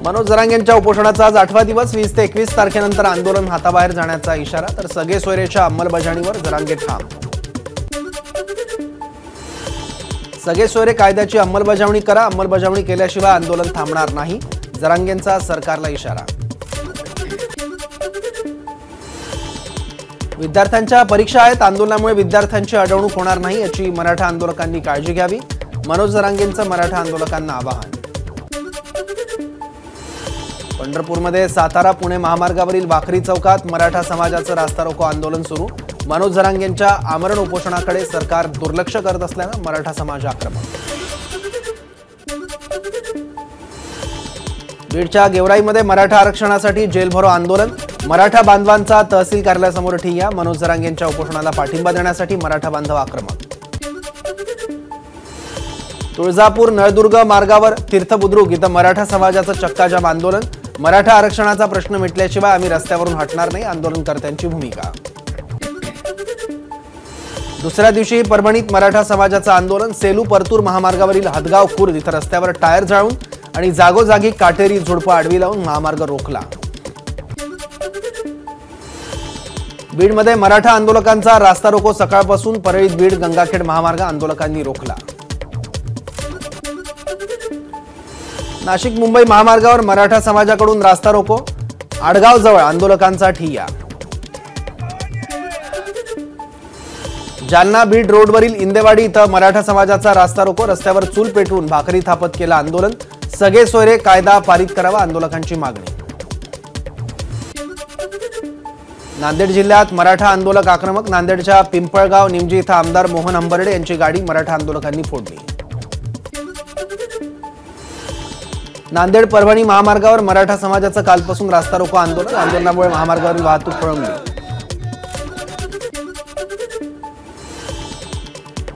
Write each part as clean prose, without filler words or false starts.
मनोज जरांगेंच्या उपोषणाचा आज 8वा दिवस. 20 ते 21 तारखेनंतर आंदोलन हाताबाहेर जाण्याचा इशारा. तर सगळे सोयरेच्या अंमलबजावणीवर जरांगे ठाम. सगळे सोयरे कायद्याची अंमलबजावणी करा. अंमलबजावणी केल्याशिवाय आंदोलन थांबणार नाही. जरांगेंचा सरकारला इशारा. विद्यार्थ्यांच्या परीक्षा आहेत. आंदोलनामुळे विद्यार्थ्यांची अडवणूक होणार नाही याची मराठा आंदोलकांनी काळजी घ्यावी. मनोज जरांगेंचं मराठा आंदोलकांना आवाहन. पंढरपूरमध्ये सातारा पुणे महामार्गावरील वाखरी चौकात मराठा समाजाचं रास्ता रोको आंदोलन सुरू. मनोज जरांगेंच्या आमरण उपोषणाकडे सरकार दुर्लक्ष करत असल्यानं मराठा समाज आक्रमक. बीडच्या गेवराईमध्ये मराठा आरक्षणासाठी जेलभरो आंदोलन. मराठा बांधवांचा तहसील कार्यालयासमोर ठिय्या. मनोज जरांगेंच्या उपोषणाला पाठिंबा देण्यासाठी मराठा बांधव आक्रमक. तुळजापूर नळदुर्ग मार्गावर तीर्थबुद्रुक इथं मराठा समाजाचं चक्काजाम आंदोलन. मराठा आरक्षणाचा प्रश्न मिटल्याशिवाय आम्ही रस्त्यावरून हटणार नाही. आंदोलनकर्त्यांची भूमिका. दुसऱ्या दिवशी परभणीत मराठा समाजाचं आंदोलन. सेलू परतूर महामार्गावरील हदगाव खुर्द इथं रस्त्यावर टायर जाळून आणि जागोजागी काटेरी झुडपं आडवी लावून महामार्ग रोखला. बीडमध्ये मराठा आंदोलकांचा रास्ता रोको. सकाळपासून परळीत बीड गंगाखेड महामार्ग आंदोलकांनी रोखला. नाशिक मुंबई महामार्गावर मराठा समाजाकडून रास्ता रोको. आडगाव जवळ आंदोलकांचा ठिय्या. जालना बीड रोडवरील इंदेवाडी इथं मराठा समाजाचा रास्ता रोको. रस्त्यावर चूल पेटवून भाकरी थापत केलं आंदोलन. सगळे सोयरे कायदा पारित करावा आंदोलकांची मागणी. नांदेड जिल्ह्यात मराठा आंदोलक आक्रमक. नांदेडच्या पिंपळगाव निमजी इथं आमदार मोहन हंबर्डे यांची गाडी मराठा आंदोलकांनी फोडली. नांदेड परभणी महामार्गावर मराठा समाजाचं कालपासून रास्ता रोको आंदोलन. आंदोलनामुळे महामार्गावरील वाहतूक खोळंबली.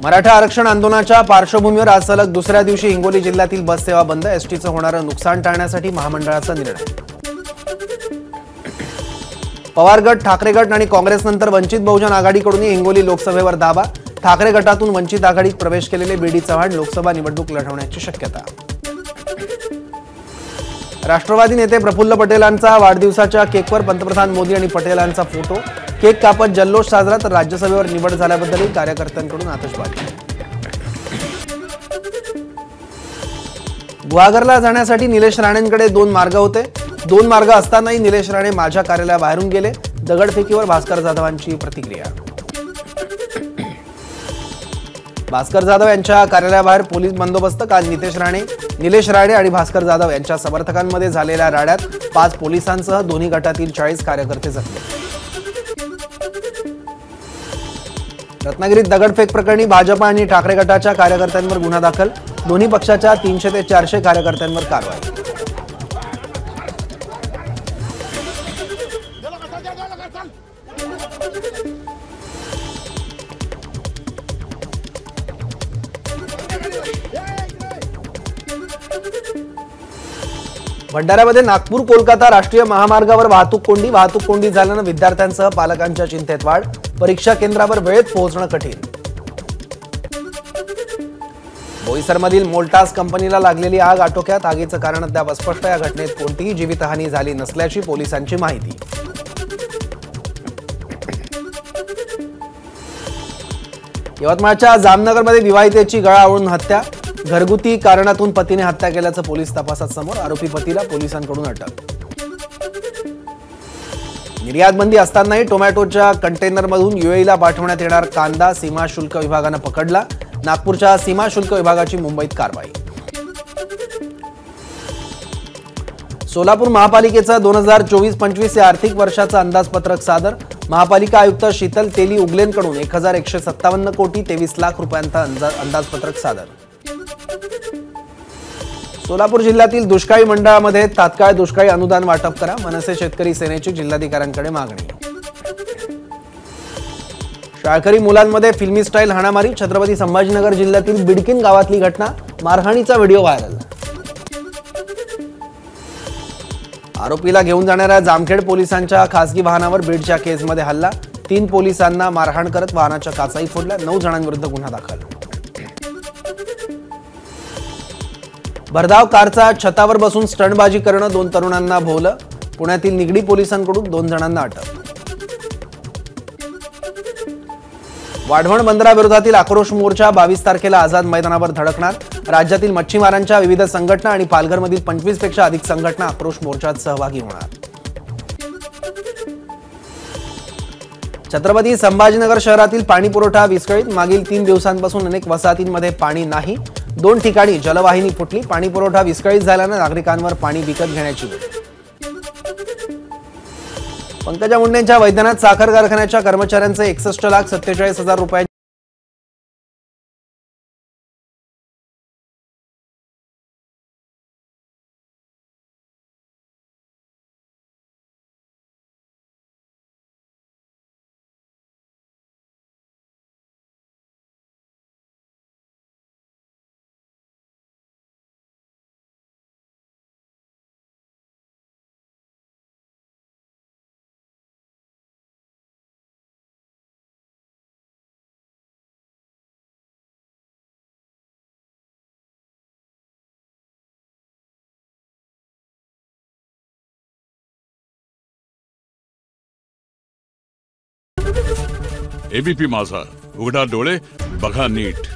मराठा आरक्षण आंदोलनाच्या पार्श्वभूमीवर आज सलग दुसऱ्या दिवशी हिंगोली जिल्ह्यातील बस सेवा बंद. एसटीचं होणारं नुकसान टाळण्यासाठी महामंडळाचा निर्णय. पवार गट, ठाकरे गट आणि काँग्रेसनंतर वंचित बहुजन आघाडीकडून हिंगोली लोकसभेवर दावा. ठाकरे गटातून वंचित आघाडीत प्रवेश केलेले बीडी चव्हाण लोकसभा निवडणूक लढवण्याची शक्यता. राष्ट्रवादी नेते प्रफुल्ल पटेलांचा वाढदिवसाच्या केकवर पंतप्रधान मोदी आणि पटेलांचा फोटो. केक कापत जल्लोष साजरा. तर राज्यसभेवर निवड झाल्याबद्दलही कार्यकर्त्यांकडून आतषबाजी. गुहागरला जाण्यासाठी निलेश राणेंकडे 2 मार्ग होते. 2 मार्ग असतानाही निलेश राणे माझ्या कार्यालयाबाहेरून गेले. दगडफेकीवर भास्कर जाधवांची प्रतिक्रिया. भास्कर जाधव यांच्या कार्यालयाबाहेर पोलीस बंदोबस्त. काल निलेश राणे आणि भास्कर जाधव यांच्या समर्थकांमध्ये झालेल्या राड्यात 5 पोलिसांसह दोन्ही गटातील 40 कार्यकर्ते जखमी. रत्नागिरीत दगडफेक प्रकरणी भाजप आणि ठाकरे गटाच्या कार्यकर्त्यांवर गुन्हा दाखल. दोन्ही पक्षाच्या 300 ते 400 कार्यकर्त्यांवर कारवाई. भंडाऱ्यामध्ये नागपूर कोलकाता राष्ट्रीय महामार्गावर वाहतूक कोंडी झाल्यानं विद्यार्थ्यांसह पालकांच्या चिंतेत वाढ. परीक्षा केंद्रावर वेळेत पोहोचणं कठीण. बोईसरमधील मोल्टास कंपनीला लागलेली आग आटोक्यात. आगीचं कारण अद्याप अस्पष्ट. या घटनेत कोणतीही जीवितहानी झाली नसल्याची पोलिसांची माहिती. यवतमाळच्या जामनगरमध्ये विवाहितेची गळा आवळून हत्या. घरगुती कारणातून पतीने हत्या केल्याचं पोलीस तपासात समोर. आरोपी पतीला पोलिसांकडून अटक. निर्यात बंदी असतानाही टोमॅटोच्या कंटेनरमधून यूएईला पाठवण्यात येणार कांदा सीमा शुल्क विभागानं पकडला. नागपूरच्या सीमा शुल्क विभागाची मुंबईत कारवाई. सोलापूर महापालिकेचं 2024-25 या आर्थिक वर्षाचं अंदाजपत्रक सादर. महापालिका आयुक्त शीतल तेली उगलेंकडून 1157 कोटी 23 लाख रुपयांचा अंदाजपत्रक सादर. सोलापूर जिल्ह्यातील दुष्काळी मंडळामध्ये तात्काळ दुष्काळी अनुदान वाटप करा. मनसे शेतकरी सेनेची जिल्हाधिकाऱ्यांकडे मागणी. शाळकरी मुलांमध्ये फिल्मी स्टाईल हाणामारी. छत्रपती संभाजीनगर जिल्ह्यातील बिडकीन गावातली घटना. मारहाणीचा व्हिडिओ व्हायरल. आरोपीला घेऊन जाणाऱ्या जामखेड पोलिसांच्या खासगी वाहनावर बीडच्या केसमध्ये हल्ला. 3 पोलिसांना मारहाण करत वाहनाच्या काचाही फोडल्या. 9 जणांविरुद्ध गुन्हा दाखल. भरधाव कारचा छतावर बसून स्टंटबाजी करणं, 2 तरुणांना भोवलं. पुण्यातील निगडी पोलिसांकडून 2 जणांना अटक. वाढवण बंदराविरोधातील आक्रोश मोर्चा 22 तारखेला आझाद मैदानावर धडकणार. राज्यातील मच्छीमारांच्या विविध संघटना आणि पालघरमधील 25 पेक्षा अधिक संघटना आक्रोश मोर्चात सहभागी होणार. छत्रपती संभाजीनगर शहरातील पाणी पुरवठा विस्कळीत. मागील 3 दिवसांपासून अनेक वसाहतींमध्ये पाणी नाही. 2 ठिकाणी जलवाहिनी फुटली. पाणी पुरवठा विस्कळीत झाल्यानं नागरिकांवर पाणी विकत घेण्याची वेळ. पंकजा मुंडेंच्या वैद्यनाथ साखर कारखान्याच्या कर्मचाऱ्यांचे 61,47,000 रुपये एबीपी माझा, उघडा डोळे बघा नीट.